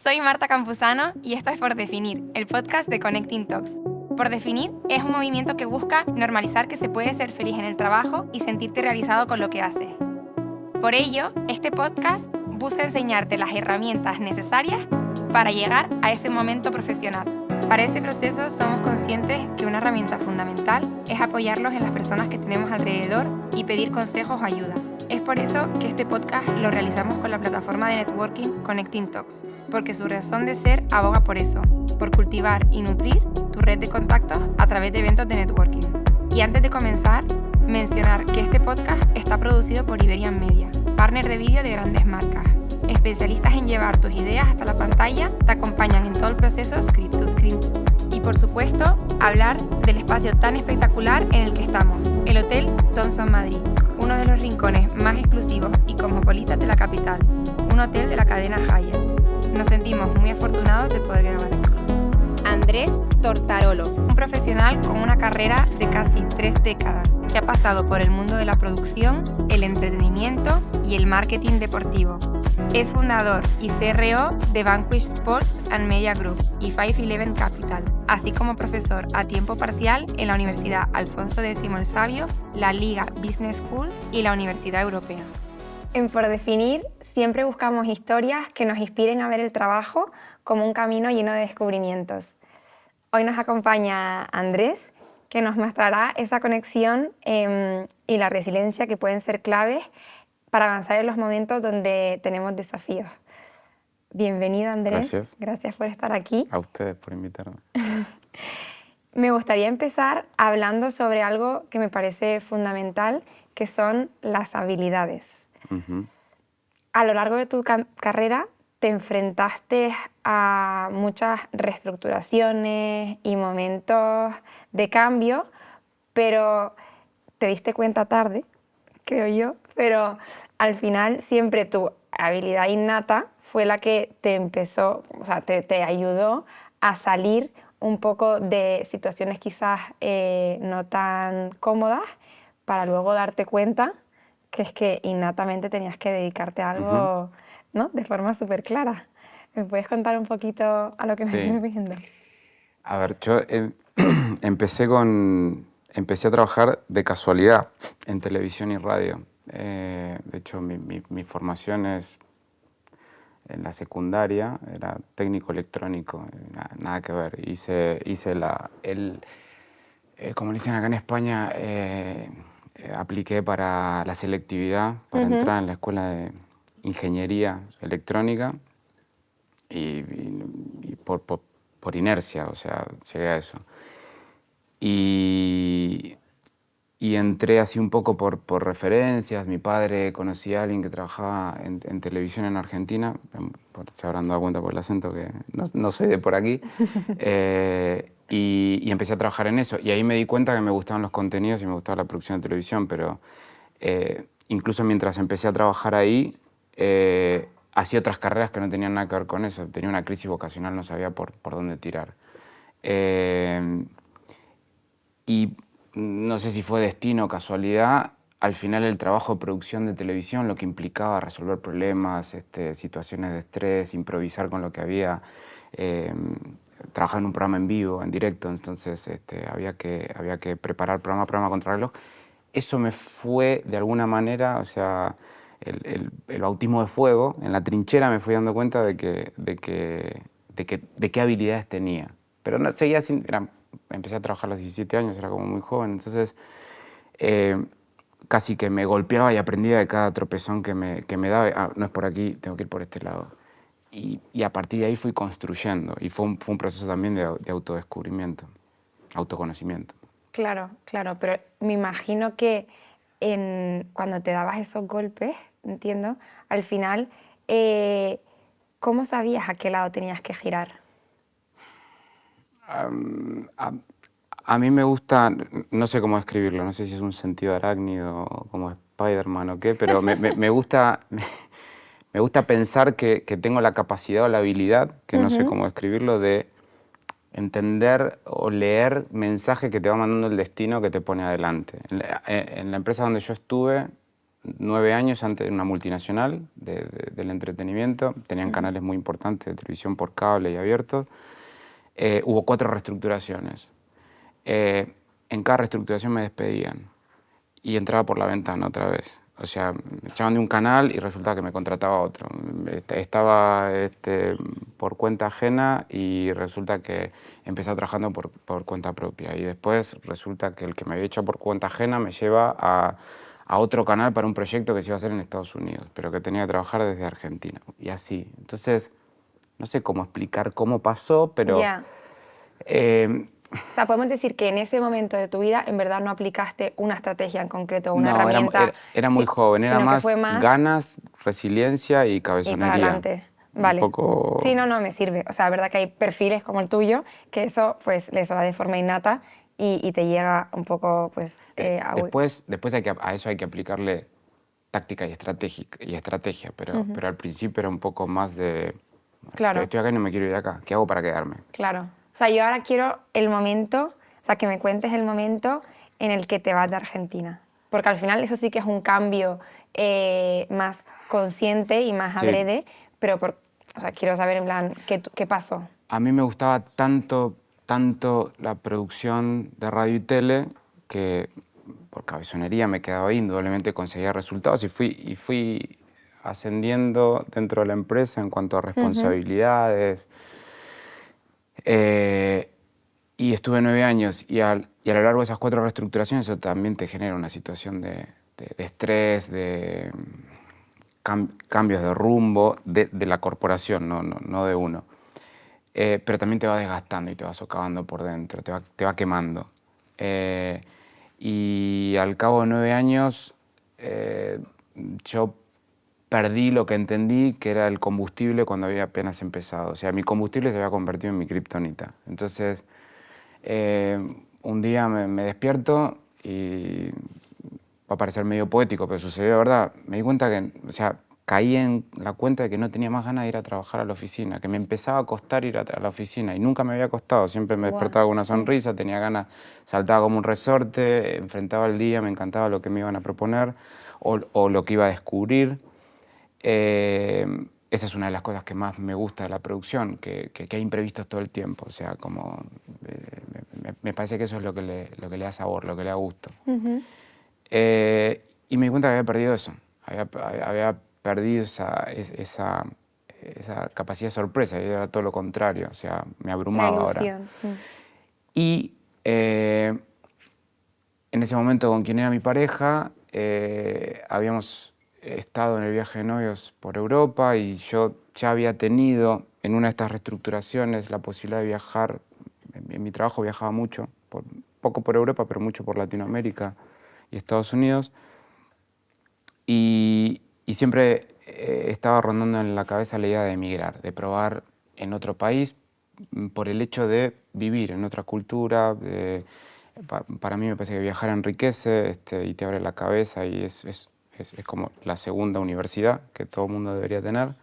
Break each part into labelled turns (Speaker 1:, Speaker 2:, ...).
Speaker 1: Soy Marta Campuzano y esto es Por Definir, el podcast de Connecting Talks. Por Definir es un movimiento que busca normalizar que se puede ser feliz en el trabajo y sentirte realizado con lo que haces. Por ello, este podcast busca enseñarte las herramientas necesarias para llegar a ese momento profesional. Para ese proceso somos conscientes que una herramienta fundamental es apoyarlos en las personas que tenemos alrededor y pedir consejos o ayuda. Es por eso que este podcast lo realizamos con la plataforma de networking Connecting Talks, porque su razón de ser aboga por eso, por cultivar y nutrir tu red de contactos a través de eventos de networking. Y antes de comenzar, mencionar que este podcast está producido por Iberian Media, partner de vídeo de grandes marcas. Especialistas en llevar tus ideas hasta la pantalla, te acompañan en todo el proceso script to script. Y por supuesto, hablar del espacio tan espectacular en el que estamos, el Hotel Thompson Madrid, uno de los rincones más exclusivos y cosmopolitas de la capital, un hotel de la cadena Hyatt. Nos sentimos muy afortunados de poder grabar aquí. Andrés Tortarolo, un profesional con una carrera de casi 3 décadas que ha pasado por el mundo de la producción, el entretenimiento y el marketing deportivo. Es fundador y CRO de Vanquish Sports and Media Group y 511 Capital, así como profesor a tiempo parcial en la Universidad Alfonso X el Sabio, la Liga Business School y la Universidad Europea. En Por Definir siempre buscamos historias que nos inspiren a ver el trabajo como un camino lleno de descubrimientos. Hoy nos acompaña Andrés, que nos mostrará esa conexión y la resiliencia que pueden ser claves para avanzar en los momentos donde tenemos desafíos. Bienvenido, Andrés. Gracias por estar aquí.
Speaker 2: A ustedes por invitarme.
Speaker 1: Me gustaría empezar hablando sobre algo que me parece fundamental, que son las habilidades. A lo largo de tu carrera te enfrentaste a muchas reestructuraciones y momentos de cambio, pero te diste cuenta tarde, creo yo, pero al final siempre tu habilidad innata fue la que te empezó, o sea, te ayudó a salir un poco de situaciones quizás no tan cómodas para luego darte cuenta que es que innatamente tenías que dedicarte a algo, ¿no? De forma súper clara. ¿Me puedes contar un poquito a lo que me estoy refiriendo?
Speaker 2: A ver, yo empecé a trabajar de casualidad en televisión y radio. De hecho, mi formación es en la secundaria, era técnico electrónico, nada que ver. Hice como le dicen acá en España, apliqué para la selectividad, para entrar en la escuela de ingeniería electrónica y por inercia, o sea, llegué a eso. Y entré así un poco por referencias. Mi padre conocía a alguien que trabajaba en televisión en Argentina, se habrán dado cuenta por el acento que no soy de por aquí. Y empecé a trabajar en eso. Y ahí me di cuenta que me gustaban los contenidos y me gustaba la producción de televisión, pero incluso mientras empecé a trabajar ahí, hacía otras carreras que no tenían nada que ver con eso. Tenía una crisis vocacional, no sabía por dónde tirar. Y no sé si fue destino o casualidad, al final el trabajo de producción de televisión, lo que implicaba resolver problemas, situaciones de estrés, improvisar con lo que había, trabajar en un programa en vivo, en directo, entonces había que preparar programa a programa contra reloj. Eso me fue de alguna manera, o sea, el bautismo de fuego, en la trinchera me fui dando cuenta de qué habilidades tenía. Pero no, seguía sin... Empecé a trabajar a los 17 años, era como muy joven, entonces casi que me golpeaba y aprendía de cada tropezón que me daba. No es por aquí, tengo que ir por este lado. Y a partir de ahí fui construyendo, y fue un proceso también de autodescubrimiento, autoconocimiento.
Speaker 1: Claro, pero me imagino que cuando te dabas esos golpes, entiendo, al final, ¿cómo sabías a qué lado tenías que girar?
Speaker 2: A mí me gusta, no sé cómo describirlo, no sé si es un sentido arácnido como Spider-Man o qué, pero me gusta pensar que tengo la capacidad o la habilidad, que no sé cómo describirlo, de entender o leer mensajes que te va mandando el destino que te pone adelante. En la empresa donde yo estuve, 9 años antes de una multinacional del entretenimiento. Tenían canales muy importantes de televisión por cable y abiertos. Hubo 4 reestructuraciones. En cada reestructuración me despedían y entraba por la ventana otra vez. O sea, me echaban de un canal y resultaba que me contrataba otro. Estaba por cuenta ajena y resulta que empezaba trabajando por cuenta propia. Y después resulta que el que me había hecho por cuenta ajena me lleva a otro canal para un proyecto que se iba a hacer en Estados Unidos, pero que tenía que trabajar desde Argentina. Y así. Entonces, no sé cómo explicar cómo pasó, pero...
Speaker 1: Ya. O sea, podemos decir que en ese momento de tu vida en verdad no aplicaste una estrategia en concreto, una
Speaker 2: No,
Speaker 1: herramienta,
Speaker 2: era muy joven, era
Speaker 1: sino que
Speaker 2: más
Speaker 1: fue más
Speaker 2: ganas, resiliencia y
Speaker 1: y para
Speaker 2: cabezonería.
Speaker 1: adelante.
Speaker 2: Un
Speaker 1: Vale.
Speaker 2: poco...
Speaker 1: Sí, no, me sirve. O sea, es verdad que hay perfiles como el tuyo que eso pues les va de forma innata y te llega un poco pues
Speaker 2: Después a eso hay que aplicarle táctica y estrategia, pero al principio era un poco más de...
Speaker 1: Claro.
Speaker 2: Estoy acá y no me quiero ir de acá. ¿Qué hago para quedarme?
Speaker 1: Claro. O sea, yo ahora quiero el momento, o sea, que me cuentes el momento en el que te vas de Argentina. Porque al final eso sí que es un cambio más consciente y más
Speaker 2: Sí.
Speaker 1: adrede, pero o sea, quiero saber en plan, ¿qué pasó?
Speaker 2: A mí me gustaba tanto la producción de radio y tele que por cabezonería me quedaba ahí, indudablemente conseguía resultados y fui ascendiendo dentro de la empresa en cuanto a responsabilidades. Y estuve 9 años y a lo largo de esas 4 reestructuraciones eso también te genera una situación de estrés, de cambios de rumbo de la corporación, no de uno. Pero también te va desgastando y te va socavando por dentro, te va quemando. Y al cabo de 9 años yo perdí lo que entendí que era el combustible cuando había apenas empezado. O sea, mi combustible se había convertido en mi kriptonita. Entonces, un día me despierto y va a parecer medio poético, pero sucedió de verdad. Me di cuenta que, o sea, caí en la cuenta de que no tenía más ganas de ir a trabajar a la oficina, que me empezaba a costar ir a la oficina y nunca me había costado. Siempre me despertaba con una sonrisa, tenía ganas, saltaba como un resorte, enfrentaba el día, me encantaba lo que me iban a proponer o lo que iba a descubrir. Esa es una de las cosas que más me gusta de la producción, que hay imprevistos todo el tiempo. O sea, como me parece que eso es lo que le da sabor, lo que le da gusto. Y me di cuenta que había perdido eso. Había perdido esa capacidad de sorpresa, y era todo lo contrario. O sea, me abrumaba ahora. Y en ese momento con quien era mi pareja, habíamos estado en el viaje de novios por Europa y yo ya había tenido en una de estas reestructuraciones la posibilidad de viajar. En mi trabajo viajaba mucho, poco por Europa, pero mucho por Latinoamérica y Estados Unidos. Y siempre estaba rondando en la cabeza la idea de emigrar, de probar en otro país por el hecho de vivir en otra cultura. Para mí me parece que viajar enriquece y te abre la cabeza y es como la segunda universidad que todo el mundo debería tener.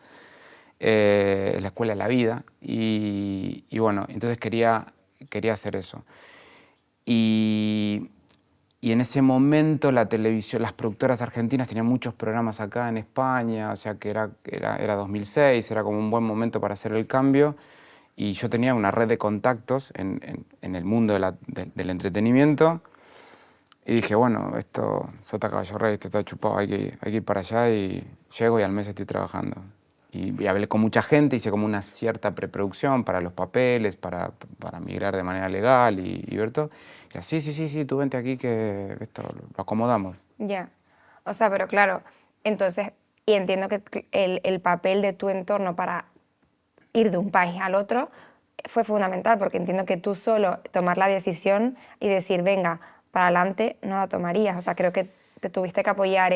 Speaker 2: Es la escuela de la vida y bueno, entonces quería hacer eso. Y en ese momento la televisión, las productoras argentinas tenían muchos programas acá en España, o sea que era 2006, era como un buen momento para hacer el cambio. Y yo tenía una red de contactos en el mundo del entretenimiento. Y dije, bueno, esto, sota caballo rey, esto está chupado, hay que ir para allá. Y llego y al mes estoy trabajando. Y hablé con mucha gente, hice como una cierta preproducción para los papeles, para migrar de manera legal y ver todo. Y así, sí, tú vente aquí que esto lo acomodamos.
Speaker 1: Ya. O sea, pero claro, entonces, y entiendo que el papel de tu entorno para ir de un país al otro fue fundamental, porque entiendo que tú solo tomar la decisión y decir, venga, para adelante, no la tomarías. O sea, creo que te tuviste que apoyar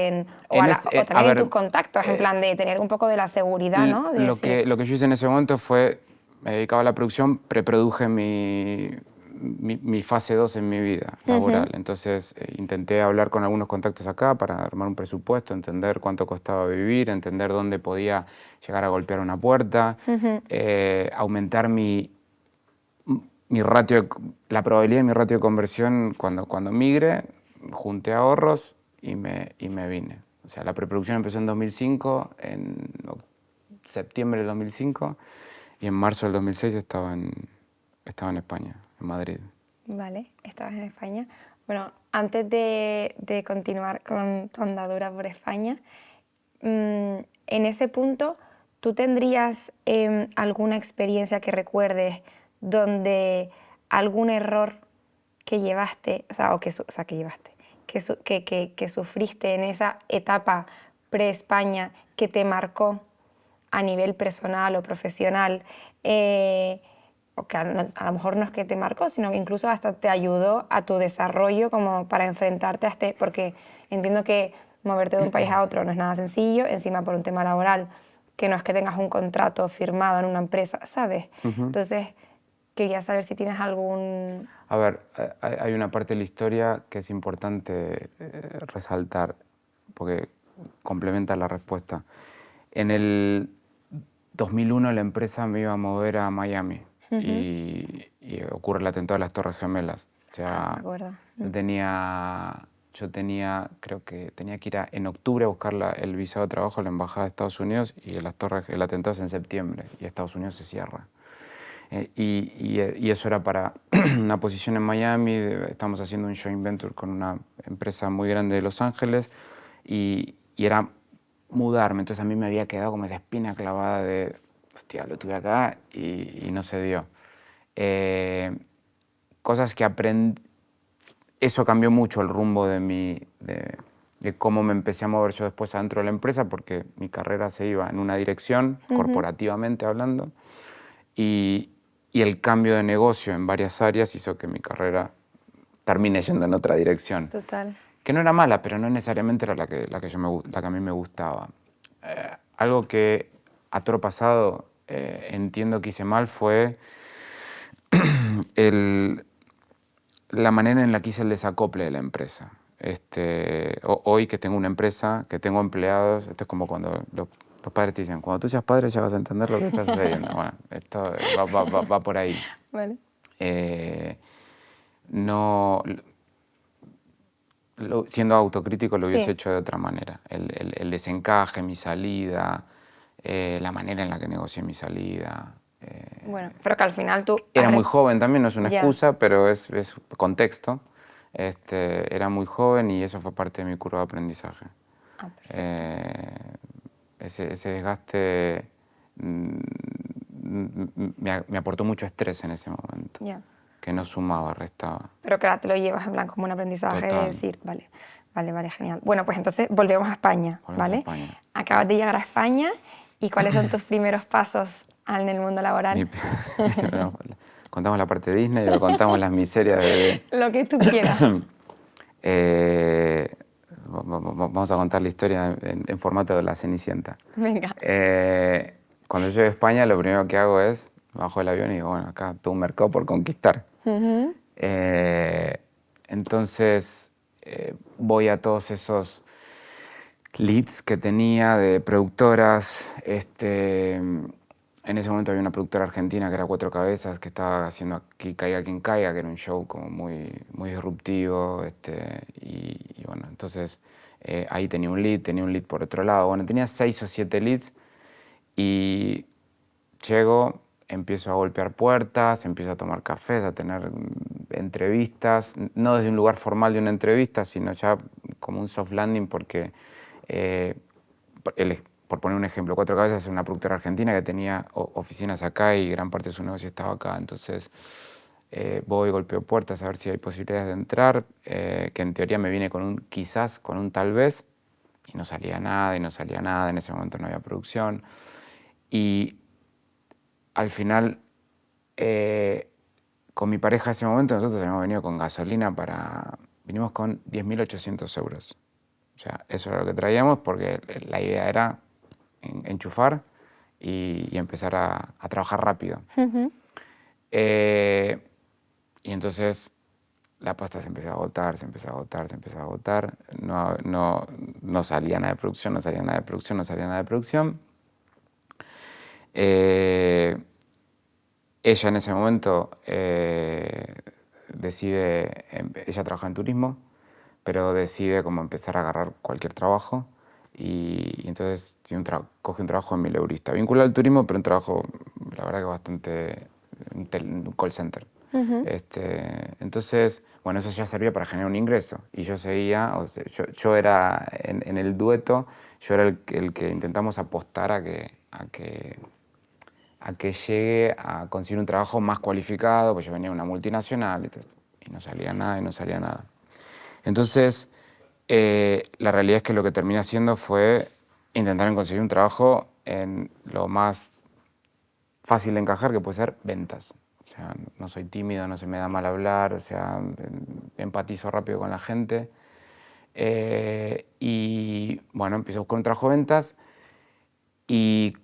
Speaker 1: o también en tus contactos, en plan de tener un poco de la seguridad, ¿no? De
Speaker 2: Lo que yo hice en ese momento fue, me dedicaba a la producción, preproduje mi fase 2 en mi vida laboral. Entonces intenté hablar con algunos contactos acá para armar un presupuesto, entender cuánto costaba vivir, entender dónde podía llegar a golpear una puerta, aumentar la probabilidad de mi ratio de conversión cuando migre, junté ahorros y me vine. O sea, la preproducción empezó en 2005, en septiembre del 2005, y en marzo del 2006 estaba en España, en Madrid.
Speaker 1: Vale, estabas en España. Bueno, antes de continuar con tu andadura por España, en ese punto, ¿tú tendrías alguna experiencia que recuerdes donde algún error que llevaste, que sufriste en esa etapa pre-España que te marcó a nivel personal o profesional, o que a lo mejor no es que te marcó, sino que incluso hasta te ayudó a tu desarrollo como para enfrentarte a porque entiendo que moverte de un país a otro no es nada sencillo, encima por un tema laboral, que no es que tengas un contrato firmado en una empresa, ¿sabes? Entonces, quería saber si tienes algún...
Speaker 2: A ver, hay una parte de la historia que es importante resaltar, porque complementa la respuesta. En el 2001 la empresa me iba a mover a Miami y ocurre el atentado de las Torres Gemelas. O sea, yo tenía, creo que tenía que ir en octubre a buscar el visado de trabajo a la Embajada de Estados Unidos y el atentado es en septiembre y Estados Unidos se cierra. Y eso era para una posición en Miami, estamos haciendo un joint venture con una empresa muy grande de Los Ángeles y era mudarme, entonces a mí me había quedado como esa espina clavada de, hostia, lo tuve acá y no se dio. Cosas que aprendí, eso cambió mucho el rumbo de cómo me empecé a mover yo después adentro de la empresa, porque mi carrera se iba en una dirección, corporativamente hablando, y el cambio de negocio en varias áreas hizo que mi carrera termine yendo en otra dirección.
Speaker 1: Total.
Speaker 2: Que no era mala, pero no necesariamente era la que a mí me gustaba. Algo que a toro pasado entiendo que hice mal fue la manera en la que hice el desacople de la empresa. Hoy que tengo una empresa, que tengo empleados, esto es como cuando los padres te dicen, cuando tú seas padre ya vas a entender lo que está sucediendo. Bueno, esto va por ahí.
Speaker 1: Vale.
Speaker 2: No, siendo autocrítico lo hubiese
Speaker 1: Sí.
Speaker 2: hecho de otra manera. El desencaje, mi salida, la manera en la que negocié mi salida.
Speaker 1: Bueno, pero que al final tú...
Speaker 2: Era muy joven también, no es una
Speaker 1: Ya.
Speaker 2: excusa, pero es contexto. Era muy joven y eso fue parte de mi curva de aprendizaje. Ese desgaste me aportó mucho estrés en ese momento,
Speaker 1: Ya.
Speaker 2: que no sumaba, restaba.
Speaker 1: Pero que ahora te lo llevas en plan como un aprendizaje
Speaker 2: Total.
Speaker 1: de decir, vale, genial. Bueno, pues entonces volvemos a España,
Speaker 2: Volvemos a
Speaker 1: ¿vale?
Speaker 2: España.
Speaker 1: Acabas de llegar a España y ¿cuáles son tus primeros pasos en el mundo laboral?
Speaker 2: No, contamos la parte de Disney o contamos las miserias de...
Speaker 1: Lo que tú quieras.
Speaker 2: Vamos a contar la historia en formato de La Cenicienta.
Speaker 1: Venga.
Speaker 2: Cuando llego a España, lo primero que hago es, bajo el avión y digo, bueno, acá todo un mercado por conquistar. Entonces, voy a todos esos leads que tenía de productoras. En ese momento había una productora argentina que era Cuatro Cabezas, que estaba haciendo Aquí Caiga Quien Caiga, que era un show como muy disruptivo. Y bueno, entonces ahí tenía un lead por otro lado. Bueno, tenía 6 o 7 leads y llego, empiezo a golpear puertas, empiezo a tomar cafés, a tener entrevistas, no desde un lugar formal de una entrevista, sino ya como un soft landing porque... por poner un ejemplo, Cuatro Cabezas es una productora argentina que tenía oficinas acá y gran parte de su negocio estaba acá. Entonces voy, golpeo puertas a ver si hay posibilidades de entrar, que en teoría me viene con un quizás, con un tal vez, y no salía nada, en ese momento no había producción. Y al final, con mi pareja en ese momento, nosotros habíamos venido con gasolina vinimos con 10.800 euros. O sea, eso era lo que traíamos porque la idea era enchufar y empezar a trabajar rápido. Y entonces la pasta se empezó a agotar. No salía nada de producción. Ella en ese momento decide, ella trabaja en turismo, pero decide como empezar a agarrar cualquier trabajo y entonces cogí un trabajo en mileurista, vinculado al turismo, pero un trabajo, la verdad que bastante, un call center. Entonces, bueno, eso ya servía para generar un ingreso. Y yo seguía, o sea, yo era, en el dueto, yo era el que intentamos apostar a que llegue a conseguir un trabajo más cualificado, pues yo venía de una multinacional y no salía nada y no salía nada. Entonces, la realidad es que lo que terminé haciendo fue intentar conseguir un trabajo en lo más fácil de encajar, que puede ser ventas. O sea, no soy tímido, no se me da mal hablar, o sea, empatizo rápido con la gente. Y bueno, empiezo a buscar un trabajo de ventas y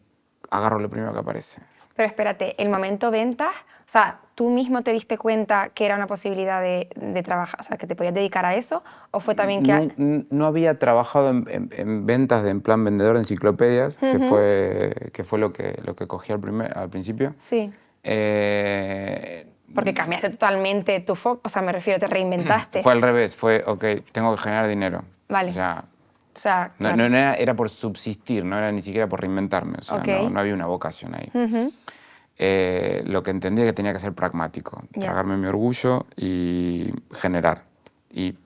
Speaker 2: agarro lo primero que aparece.
Speaker 1: Pero espérate, el momento ventas, o sea, ¿tú mismo te diste cuenta que era una posibilidad de trabajar, o sea, que te podías dedicar a eso? ¿O fue también que...?
Speaker 2: No había trabajado en ventas en plan vendedor de enciclopedias, que fue lo que cogí al principio.
Speaker 1: Sí. Porque cambiaste totalmente tu foco, o sea, me refiero, te reinventaste.
Speaker 2: Fue al revés, fue, ok, tengo que generar dinero.
Speaker 1: Vale. O sea,
Speaker 2: claro. No era por subsistir, no era ni siquiera por reinventarme, o sea, no había una vocación ahí. Lo que entendía es que tenía que ser pragmático, tragarme mi orgullo y generar. Y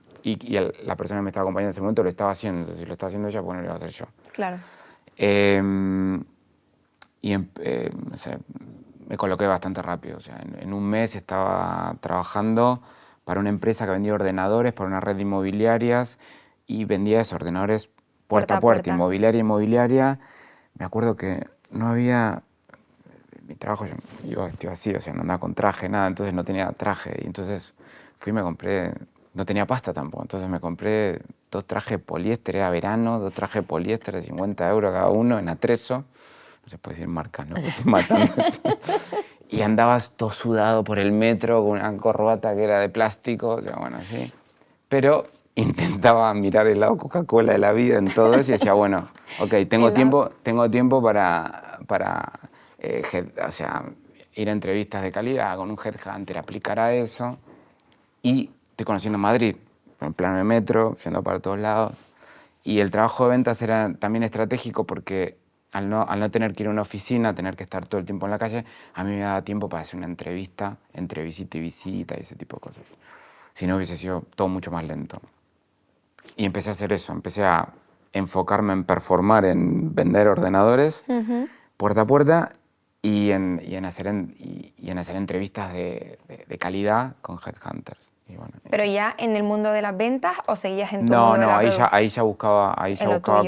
Speaker 2: la persona que me estaba acompañando en ese momento lo estaba haciendo, entonces si lo estaba haciendo ella, pues no lo iba a hacer yo.
Speaker 1: Claro.
Speaker 2: No sé, me coloqué bastante rápido, o sea, en un mes estaba trabajando para una empresa que vendía ordenadores para una red de inmobiliarias y vendía esos ordenadores puerta a puerta, inmobiliaria. Me acuerdo que no había... Mi trabajo, yo iba vestido así, o sea, no andaba con traje, nada, entonces no tenía traje. Y entonces fui y me compré... No tenía pasta tampoco, entonces me compré 2 trajes de poliéster, era verano, 2 trajes de poliéster de 50 € cada uno en Atrezo. No se puede decir marcas, ¿no? Me estoy matando. Y andabas todo sudado por el metro con una corbata que era de plástico, o sea, bueno, así. Pero intentaba mirar el lado Coca-Cola de la vida en todo eso y decía, bueno, ok, tengo tiempo para o sea, ir a entrevistas de calidad con un headhunter, aplicar a eso. Y estoy conociendo Madrid, en plano de metro, yendo para todos lados. Y el trabajo de ventas era también estratégico porque al no tener que ir a una oficina, tener que estar todo el tiempo en la calle, a mí me daba tiempo para hacer una entrevista, entre visita y visita y ese tipo de cosas. Si no, hubiese sido todo mucho más lento. Y empecé a hacer eso, empecé a enfocarme en performar, en vender ordenadores, puerta a puerta, y en hacer entrevistas de calidad con headhunters. Y bueno,
Speaker 1: ¿pero ya en el mundo de las ventas o seguías en tu mundo de la producción?
Speaker 2: ahí ya buscaba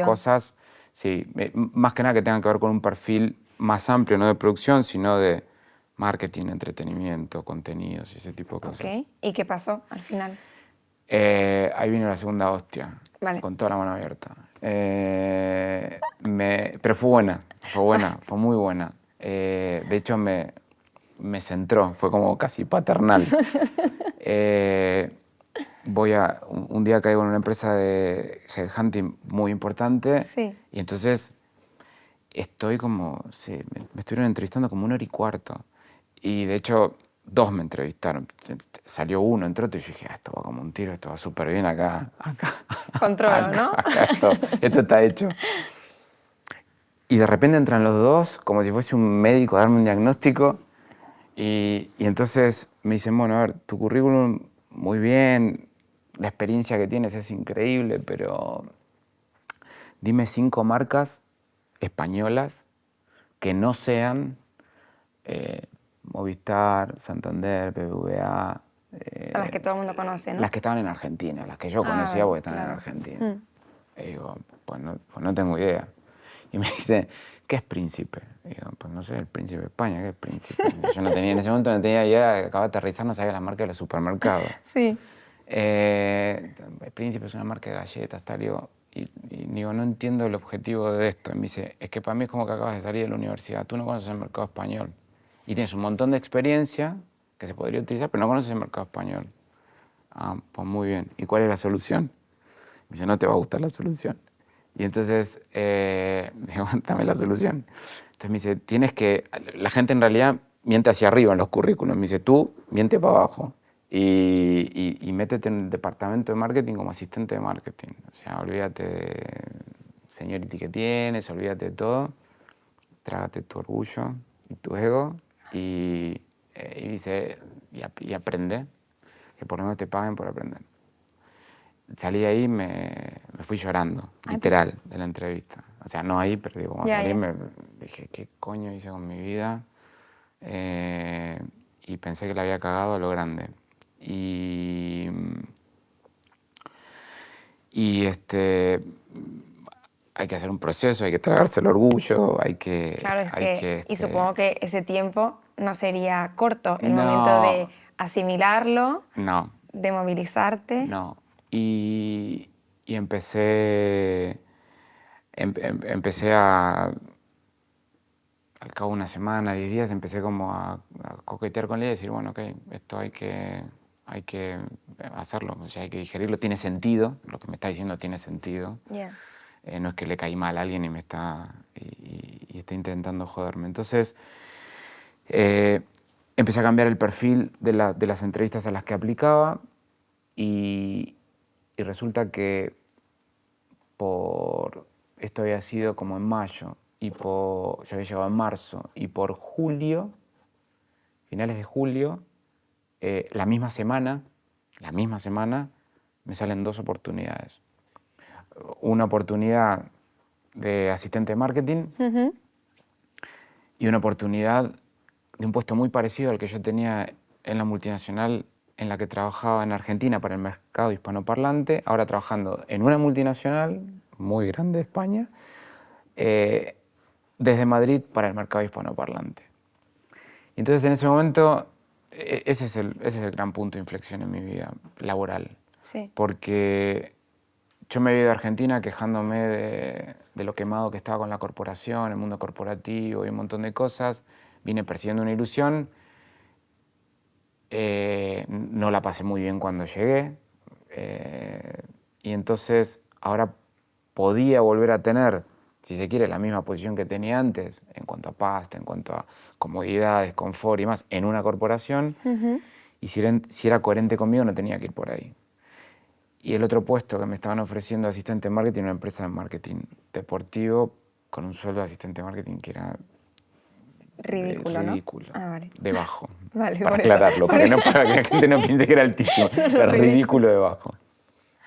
Speaker 2: cosas, sí, más que nada que tengan que ver con un perfil más amplio, no de producción, sino de marketing, entretenimiento, contenidos y ese tipo de cosas.
Speaker 1: Ok, ¿y qué pasó al final?
Speaker 2: Ahí vino la segunda hostia, con toda la mano abierta. Pero fue buena, fue muy buena. De hecho, me centró, fue como casi paternal. Un día caigo en una empresa de headhunting muy importante y entonces estoy como, me estuvieron entrevistando como 1 hora y cuarto. Y de hecho, 2 me entrevistaron. Salió uno, entró otro y yo dije, esto va como un tiro, esto va súper bien acá.
Speaker 1: Controlo, ¿no?
Speaker 2: Acá esto está hecho. Y de repente entran los 2, como si fuese un médico a darme un diagnóstico. Y entonces me dicen, bueno, a ver, tu currículum muy bien, la experiencia que tienes es increíble, pero dime 5 marcas españolas que no sean Movistar, Santander, BBVA.
Speaker 1: Las que todo el mundo conoce, ¿no?
Speaker 2: Las que estaban en Argentina, las que yo conocía porque estaban en Argentina. Y digo, pues no tengo idea. Y me dice, ¿qué es Príncipe? Y digo, pues no sé, el Príncipe de España, ¿qué es Príncipe? Yo en ese momento no tenía idea, acababa de aterrizar, no sabía las marcas de los supermercados.
Speaker 1: Sí.
Speaker 2: El Príncipe es una marca de galletas, tal, y digo, no entiendo el objetivo de esto. Y me dice, es que para mí es como que acabas de salir de la universidad, tú no conoces el mercado español. Y tienes un montón de experiencia que se podría utilizar, pero no conoces el mercado español. Ah, pues muy bien. ¿Y cuál es la solución? Me dice, no te va a gustar la solución. Y entonces, digo, dame la solución. Entonces me dice, tienes que... La gente en realidad miente hacia arriba en los currículos. Me dice, tú miente para abajo y métete en el departamento de marketing como asistente de marketing. O sea, olvídate seniority que tienes, olvídate de todo, trágate tu orgullo y tu ego y aprende, que por lo menos te paguen por aprender. Salí de ahí, me fui llorando, literal, de la entrevista. O sea, no ahí, pero digo, cuando salí me dije, ¿qué coño hice con mi vida? Y pensé que la había cagado a lo grande. Y hay que hacer un proceso, hay que tragarse el orgullo, hay que...
Speaker 1: Claro, y supongo que ese tiempo no sería corto, el
Speaker 2: No.
Speaker 1: momento de asimilarlo,
Speaker 2: No.
Speaker 1: de movilizarte.
Speaker 2: No. Y empecé a... Al cabo de una semana, 10 días, empecé como a coquetear con él y decir, bueno, ok, esto hay que hacerlo, o sea, hay que digerirlo, tiene sentido, lo que me está diciendo tiene sentido.
Speaker 1: Yeah.
Speaker 2: No es que le caí mal a alguien y me está intentando joderme. Entonces, empecé a cambiar el perfil de las entrevistas a las que aplicaba y resulta que esto había sido como en mayo, yo había llegado en marzo, y por julio, finales de julio, la misma semana, me salen 2 oportunidades. Una oportunidad de asistente de marketing y una oportunidad de un puesto muy parecido al que yo tenía en la multinacional en la que trabajaba en Argentina para el mercado hispanoparlante, ahora trabajando en una multinacional muy grande de España, desde Madrid para el mercado hispanoparlante. Entonces, en ese momento, ese es el gran punto de inflexión en mi vida laboral.
Speaker 1: Sí.
Speaker 2: Porque yo me he ido de Argentina quejándome de lo quemado que estaba con la corporación, el mundo corporativo y un montón de cosas. Vine persiguiendo una ilusión. No la pasé muy bien cuando llegué. Y entonces ahora podía volver a tener, si se quiere, la misma posición que tenía antes en cuanto a pasta, en cuanto a comodidades, confort y más, en una corporación. Y si era coherente conmigo, no tenía que ir por ahí. Y el otro puesto que me estaban ofreciendo de asistente de marketing, una empresa de marketing deportivo, con un sueldo de asistente de marketing que era
Speaker 1: ridículo,
Speaker 2: ridículo,
Speaker 1: ¿no? Vale.
Speaker 2: de bajo.
Speaker 1: Vale,
Speaker 2: para
Speaker 1: por
Speaker 2: aclararlo,
Speaker 1: eso.
Speaker 2: para que la gente no piense que era altísimo, era ridículo de bajo.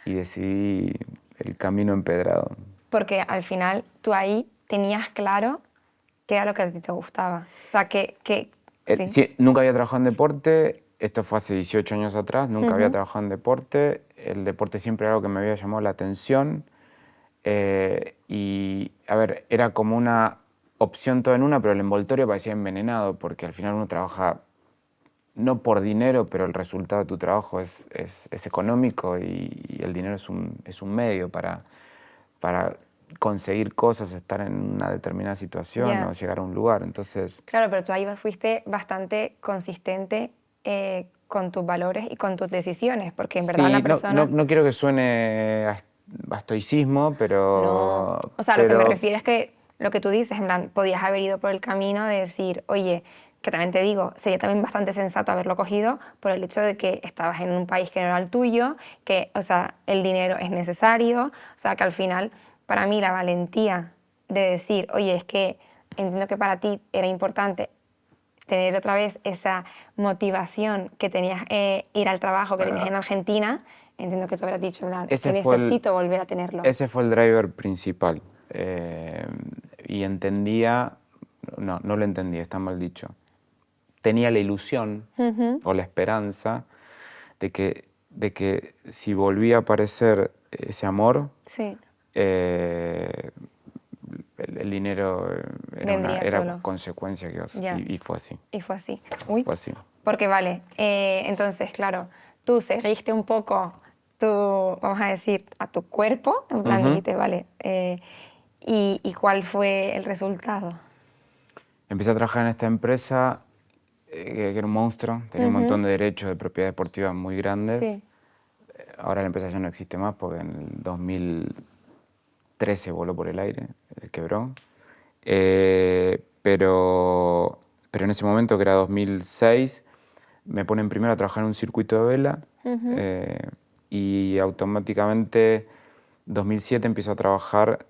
Speaker 2: Y decidí el camino empedrado.
Speaker 1: Porque al final tú ahí tenías claro qué era lo que a ti te gustaba. O sea, sí.
Speaker 2: Sí, nunca había trabajado en deporte, esto fue hace 18 años atrás, nunca había trabajado en deporte, el deporte siempre era algo que me había llamado la atención y, a ver, era como una opción todo en una, pero el envoltorio parecía envenenado porque al final uno trabaja no por dinero, pero el resultado de tu trabajo es económico y el dinero es un medio para conseguir cosas, estar en una determinada situación o llegar a un lugar. Entonces,
Speaker 1: claro, pero tú ahí fuiste bastante consistente con tus valores y con tus decisiones, porque en verdad
Speaker 2: sí,
Speaker 1: una persona...
Speaker 2: no quiero que suene a estoicismo, pero...
Speaker 1: No, o sea, lo que me refiero es que lo que tú dices, en plan, podías haber ido por el camino de decir, oye, que también te digo, sería también bastante sensato haberlo cogido por el hecho de que estabas en un país que no era el tuyo, que, o sea, el dinero es necesario, o sea, que al final, para mí, la valentía de decir, oye, es que entiendo que para ti era importante tener otra vez esa motivación que tenías ir al trabajo que tenías en Argentina, entiendo que tú habrás dicho, en plan, que necesito volver a tenerlo.
Speaker 2: Ese fue el driver principal. Y entendía, no lo entendía, está mal dicho. Tenía la ilusión o la esperanza de que si volvía a aparecer ese amor,
Speaker 1: sí.
Speaker 2: El dinero era consecuencia y fue así.
Speaker 1: Y fue así. Uy.
Speaker 2: Fue así.
Speaker 1: Porque vale, entonces, claro, tú seguiste un poco vamos a decir, a tu cuerpo, en plan dijiste, vale, ¿y cuál fue el resultado?
Speaker 2: Empecé a trabajar en esta empresa que era un monstruo, tenía un montón de derechos de propiedad deportiva muy grandes.
Speaker 1: Sí.
Speaker 2: Ahora la empresa ya no existe más porque en el 2013 voló por el aire, se quebró. Pero en ese momento, que era 2006, me ponen primero a trabajar en un circuito de vela y automáticamente 2007 empiezo a trabajar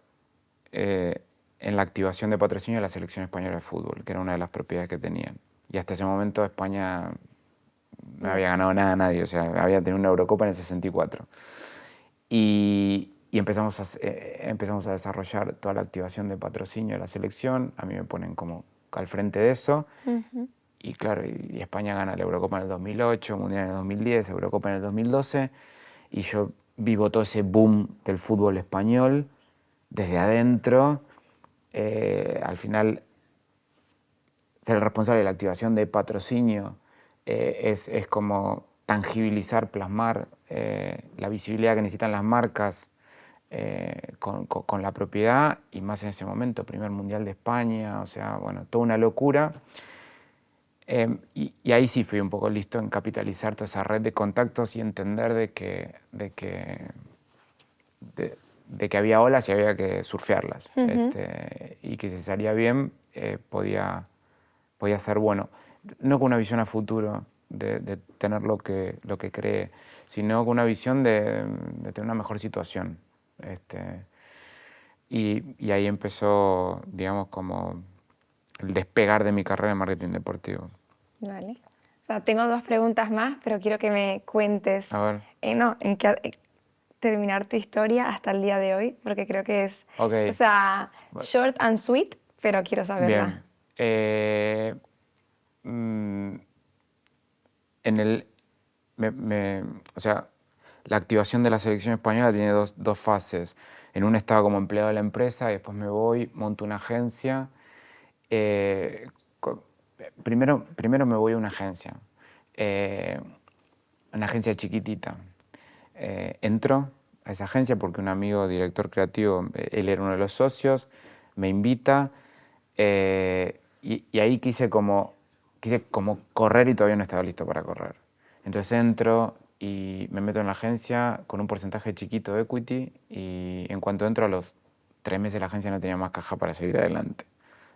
Speaker 2: en la activación de patrocinio de la selección española de fútbol, que era una de las propiedades que tenían. Y hasta ese momento España no había ganado nada a nadie, o sea, había tenido una Eurocopa en el 64. Y empezamos a desarrollar toda la activación de patrocinio de la selección. A mí me ponen como al frente de eso. Y claro, y España gana la Eurocopa en el 2008, Mundial en el 2010, Eurocopa en el 2012. Y yo vivo todo ese boom del fútbol español desde adentro. Al final, ser el responsable de la activación de patrocinio es como tangibilizar, plasmar la visibilidad que necesitan las marcas con la propiedad, y más en ese momento, primer Mundial de España, o sea, bueno, toda una locura. Y ahí sí fui un poco listo en capitalizar toda esa red de contactos y entender de que había olas y había que surfearlas. Y que si salía bien, podía ser bueno. No con una visión a futuro de tener lo que cree, sino con una visión de tener una mejor situación. Y ahí empezó, digamos, como el despegar de mi carrera en marketing deportivo.
Speaker 1: Vale. O sea, tengo 2 preguntas más, pero quiero que me cuentes terminar tu historia hasta el día de hoy, porque creo que es,
Speaker 2: Okay.
Speaker 1: o sea, short and sweet, pero quiero saberla.
Speaker 2: Bien. O sea, la activación de la selección española tiene dos fases. En una estaba como empleado de la empresa y después me voy, monto una agencia. Primero me voy a una agencia chiquitita. Entro a esa agencia porque un amigo director creativo, él era uno de los socios, me invita y ahí quise como correr y todavía no estaba listo para correr. Entonces entro y me meto en la agencia con un porcentaje chiquito de equity, y en cuanto entro, a los 3 meses la agencia no tenía más caja para seguir adelante.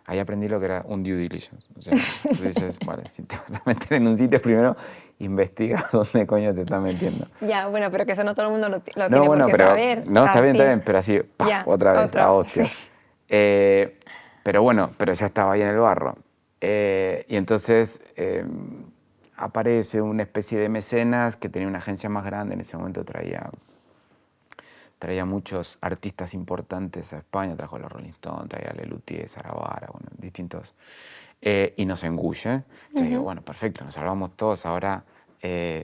Speaker 2: Ahí aprendí lo que era un due diligence. O sea, tú dices, vale, si te vas a meter en un sitio, primero investiga dónde coño te estás metiendo.
Speaker 1: Ya, bueno, pero que eso no todo el mundo lo tiene
Speaker 2: No, bueno,
Speaker 1: por qué
Speaker 2: pero
Speaker 1: saber.
Speaker 2: no,
Speaker 1: O sea,
Speaker 2: está bien, pero así, ¡paf!
Speaker 1: Ya,
Speaker 2: Otra vez, a hostia.
Speaker 1: Sí.
Speaker 2: Pero bueno, pero ya estaba ahí en el barro. Y entonces aparece una especie de mecenas que tenía una agencia más grande. En ese momento traía muchos artistas importantes a España. Trajo a los Rolling Stones, traía a Lelutier, Saravara, bueno, distintos. Y nos engulle. Entonces digo, bueno, perfecto, nos salvamos todos, ahora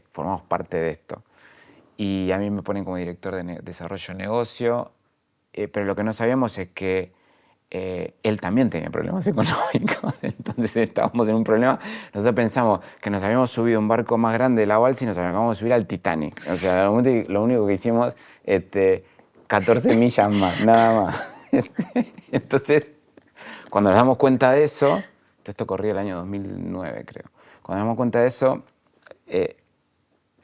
Speaker 2: formamos parte de esto. Y a mí me ponen como director de desarrollo de negocio, pero lo que no sabíamos es que él también tenía problemas económicos. Entonces estábamos en un problema. Nosotros pensamos que nos habíamos subido a un barco más grande de la balsa y nos acabamos de subir al Titanic. O sea, lo único que hicimos, 14 millas más, nada más. Entonces, cuando nos damos cuenta de eso, esto corría el año 2009, creo. Cuando nos damos cuenta de eso,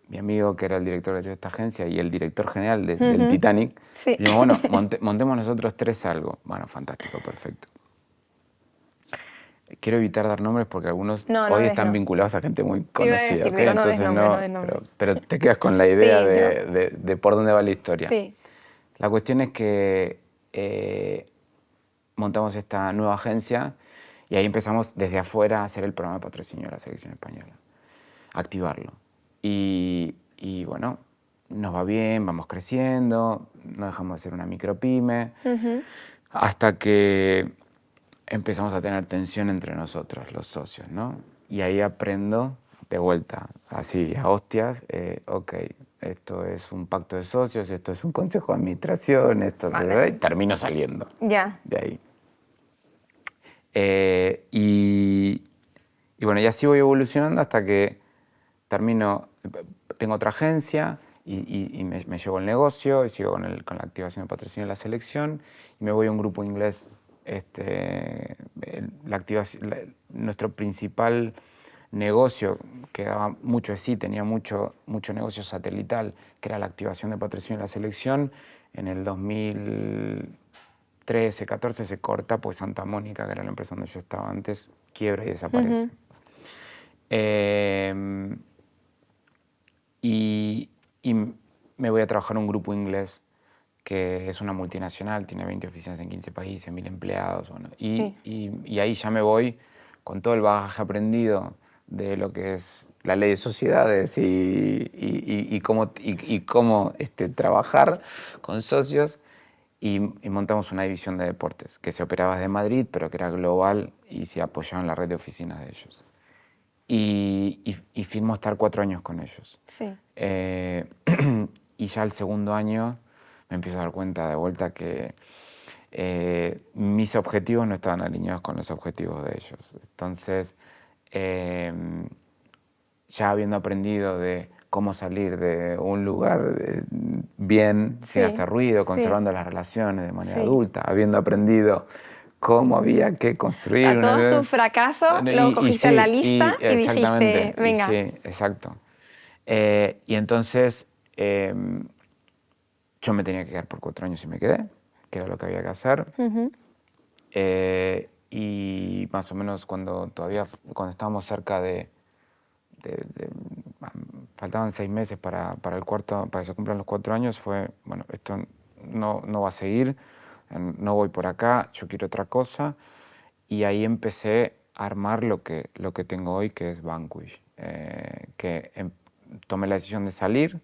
Speaker 2: mi amigo, que era el director de esta agencia y el director general del Titanic, dijimos, bueno, montemos nosotros 3 algo. Bueno, fantástico, perfecto. Quiero evitar dar nombres porque algunos hoy están vinculados a gente muy conocida.
Speaker 1: Decir, pero
Speaker 2: entonces
Speaker 1: no des nombre.
Speaker 2: Pero te quedas con la idea de por dónde va la historia.
Speaker 1: Sí.
Speaker 2: La cuestión es que montamos esta nueva agencia y ahí empezamos desde afuera a hacer el programa de patrocinio de la selección española, a activarlo. Y bueno, nos va bien, vamos creciendo, no dejamos de ser una micropyme, hasta que empezamos a tener tensión entre nosotros, los socios, ¿no? Y ahí aprendo de vuelta, así, a hostias, ok, esto es un pacto de socios, esto es un consejo de administración, y termino saliendo de ahí. Y bueno, y así voy evolucionando hasta que tengo otra agencia y me llevo el negocio y sigo con la activación de patrocinio de la selección y me voy a un grupo inglés. Nuestro principal negocio, que daba mucho de sí, tenía mucho negocio satelital, que era la activación de patrocinio de la selección. En el 2013, 14 se corta, pues Santa Mónica, que era la empresa donde yo estaba antes, quiebra y desaparece. Y me voy a trabajar a un grupo inglés que es una multinacional, tiene 20 oficinas en 15 países, 1000 empleados. Bueno,
Speaker 1: Sí.
Speaker 2: y ahí ya me voy con todo el bagaje aprendido de lo que es la ley de sociedades y cómo trabajar con socios. Y montamos una división de deportes que se operaba desde Madrid, pero que era global y se apoyaba en la red de oficinas de ellos. Y firmó estar 4 años con ellos.
Speaker 1: Sí.
Speaker 2: Y ya el segundo año me empiezo a dar cuenta de vuelta que mis objetivos no estaban alineados con los objetivos de ellos. Entonces, ya habiendo aprendido de cómo salir de un lugar bien, sin hacer ruido, conservando las relaciones de manera adulta, habiendo aprendido cómo había que construir
Speaker 1: A todos tus fracasos lo cogiste en la lista y dijiste, venga.
Speaker 2: Sí, exacto. Y entonces yo me tenía que quedar por 4 años y me quedé, que era lo que había que hacer. Y más o menos cuando estábamos cerca faltaban 6 meses para que se cumplan los 4 años, fue, bueno, esto no va a seguir, no voy por acá, yo quiero otra cosa. Y ahí empecé a armar lo que tengo hoy, que es Vanquish. Tomé la decisión de salir.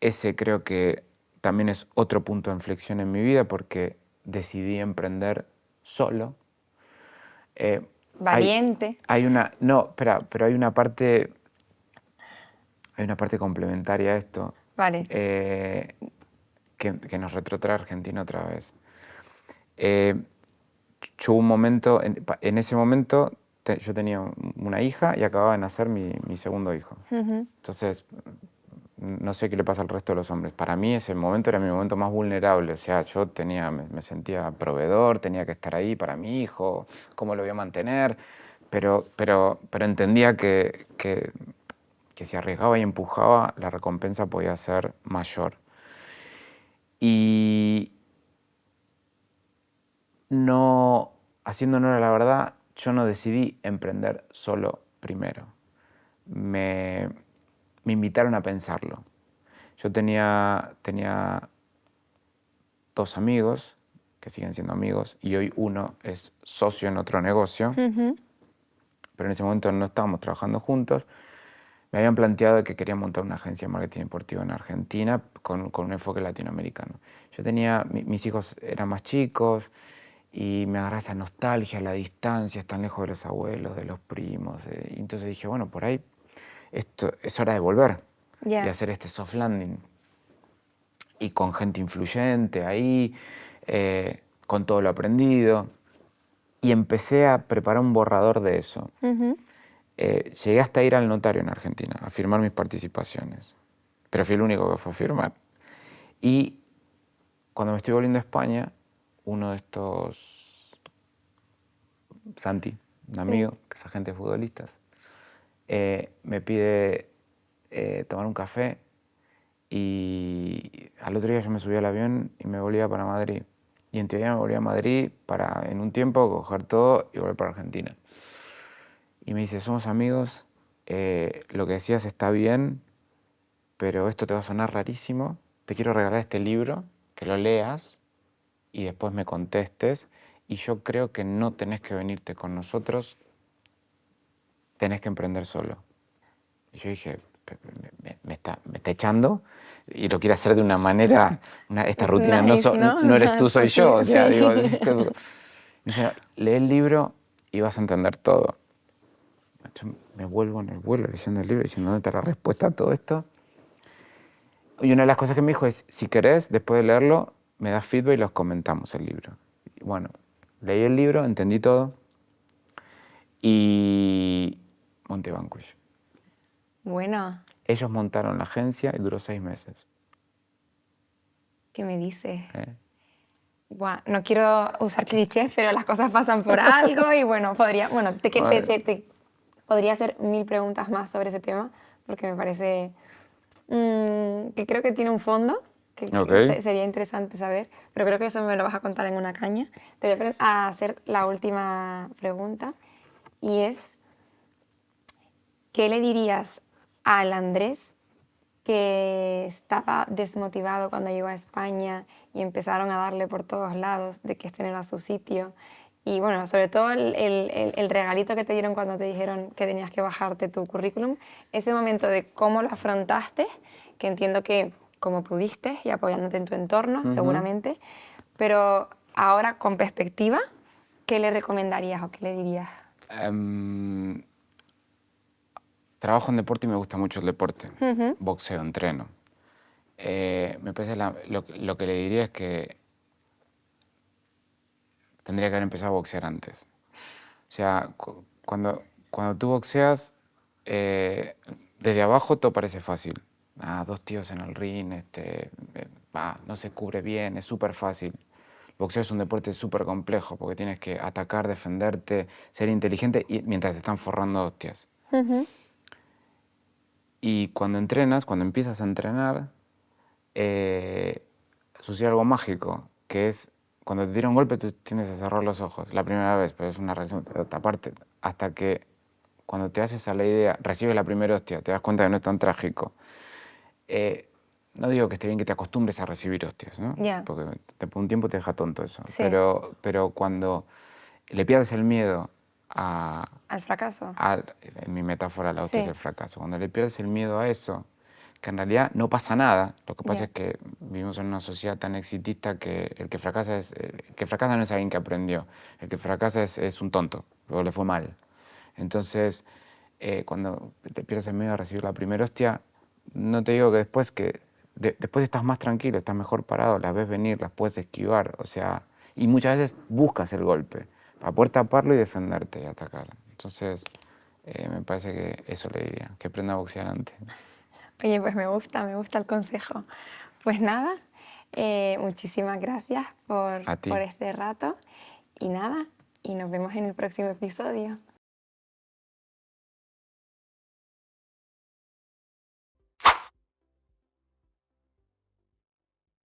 Speaker 2: Ese creo que también es otro punto de inflexión en mi vida porque decidí emprender solo.
Speaker 1: Valiente.
Speaker 2: Pero hay una parte complementaria a esto.
Speaker 1: Vale.
Speaker 2: Que nos retrotrae a Argentina otra vez. Yo hubo un momento, en ese momento yo tenía una hija y acababa de nacer mi segundo hijo. Entonces, no sé qué le pasa al resto de los hombres. Para mí ese momento era mi momento más vulnerable. O sea, yo me sentía proveedor, tenía que estar ahí para mi hijo, cómo lo voy a mantener. Pero entendía que si arriesgaba y empujaba, la recompensa podía ser mayor. Y no, haciendo honor a la verdad, yo no decidí emprender solo primero. Me invitaron a pensarlo. Yo tenía 2 amigos, que siguen siendo amigos, y hoy uno es socio en otro negocio, pero en ese momento no estábamos trabajando juntos. Me habían planteado que quería montar una agencia de marketing deportivo en Argentina con un enfoque latinoamericano. Mis hijos eran más chicos y me agarraba esa nostalgia, la distancia, están lejos de los abuelos, de los primos. Y entonces dije, bueno, por ahí esto es hora de volver y hacer este soft landing. Y con gente influyente ahí, con todo lo aprendido. Y empecé a preparar un borrador de eso. Llegué hasta ir al notario en Argentina a firmar mis participaciones, pero fui el único que fue a firmar. Y cuando me estoy volviendo a España, uno de estos, Santi, un amigo, que es agente de futbolistas, me pide tomar un café y al otro día yo me subí al avión y me volvía para Madrid. Y en teoría me volví a Madrid para en un tiempo coger todo y volver para Argentina. Y me dice, somos amigos, lo que decías está bien, pero esto te va a sonar rarísimo. Te quiero regalar este libro, que lo leas y después me contestes. Y yo creo que no tenés que venirte con nosotros, tenés que emprender solo. Y yo dije, me está echando y lo quiere hacer de una manera, esta rutina
Speaker 1: Nice,
Speaker 2: no eres tú, soy yo. O sea,
Speaker 1: Sí.
Speaker 2: digo, me dice, lee el libro y vas a entender todo. Yo me vuelvo en el vuelo leyendo el libro diciendo, ¿dónde está la respuesta a todo esto? Y una de las cosas que me dijo es, si querés, después de leerlo, me das feedback y los comentamos el libro. Y bueno, leí el libro, entendí todo y monté Vanquish.
Speaker 1: Bueno.
Speaker 2: Ellos montaron la agencia y duró 6 meses.
Speaker 1: ¿Qué me dices? Buah, no quiero usar clichés, pero las cosas pasan por algo y bueno, podría hacer 1000 preguntas más sobre ese tema porque me parece que creo que tiene un fondo que sería interesante saber, pero creo que eso me lo vas a contar en una caña. Te voy a hacer la última pregunta y es, ¿qué le dirías al Andrés que estaba desmotivado cuando llegó a España y empezaron a darle por todos lados de que este no era su sitio. Y bueno, sobre todo el regalito que te dieron cuando te dijeron que tenías que bajarte tu currículum, ese momento de cómo lo afrontaste, que entiendo que como pudiste y apoyándote en tu entorno, seguramente, pero ahora con perspectiva, ¿qué le recomendarías o qué le dirías?
Speaker 2: Trabajo en deporte y me gusta mucho el deporte. Boxeo, entreno. Me parece lo que le diría es que tendría que haber empezado a boxear antes. O sea, cuando tú boxeas, desde abajo todo parece fácil. Dos tíos en el ring, no se cubre bien, es súper fácil. El boxeo es un deporte súper complejo porque tienes que atacar, defenderte, ser inteligente mientras te están forrando hostias. Y cuando entrenas, cuando empiezas a entrenar, sucede algo mágico, que es cuando te tira un golpe tú tienes que cerrar los ojos la primera vez, pero es una reacción, pero aparte, hasta que cuando te haces a la idea, recibes la primera hostia, te das cuenta que no es tan trágico. No digo que esté bien que te acostumbres a recibir hostias, ¿no? Porque después de un tiempo te deja tonto eso.
Speaker 1: Sí.
Speaker 2: Pero cuando le pierdes el miedo
Speaker 1: al fracaso.
Speaker 2: En mi metáfora, la hostia es el fracaso. Cuando le pierdes el miedo a eso, que en realidad no pasa nada, lo que pasa es que vivimos en una sociedad tan exitista que el que fracasa no es alguien que aprendió, el que fracasa es un tonto, o le fue mal. Entonces, cuando te pierdes el miedo a recibir la primera hostia, no te digo que después estás más tranquilo, estás mejor parado, las ves venir, las puedes esquivar, o sea, y muchas veces buscas el golpe para poder taparlo y defenderte y atacar. Entonces, me parece que eso le diría, que aprenda a boxear antes.
Speaker 1: Oye, pues me gusta el consejo. Pues nada, muchísimas gracias por este rato y nada, y nos vemos en el próximo episodio.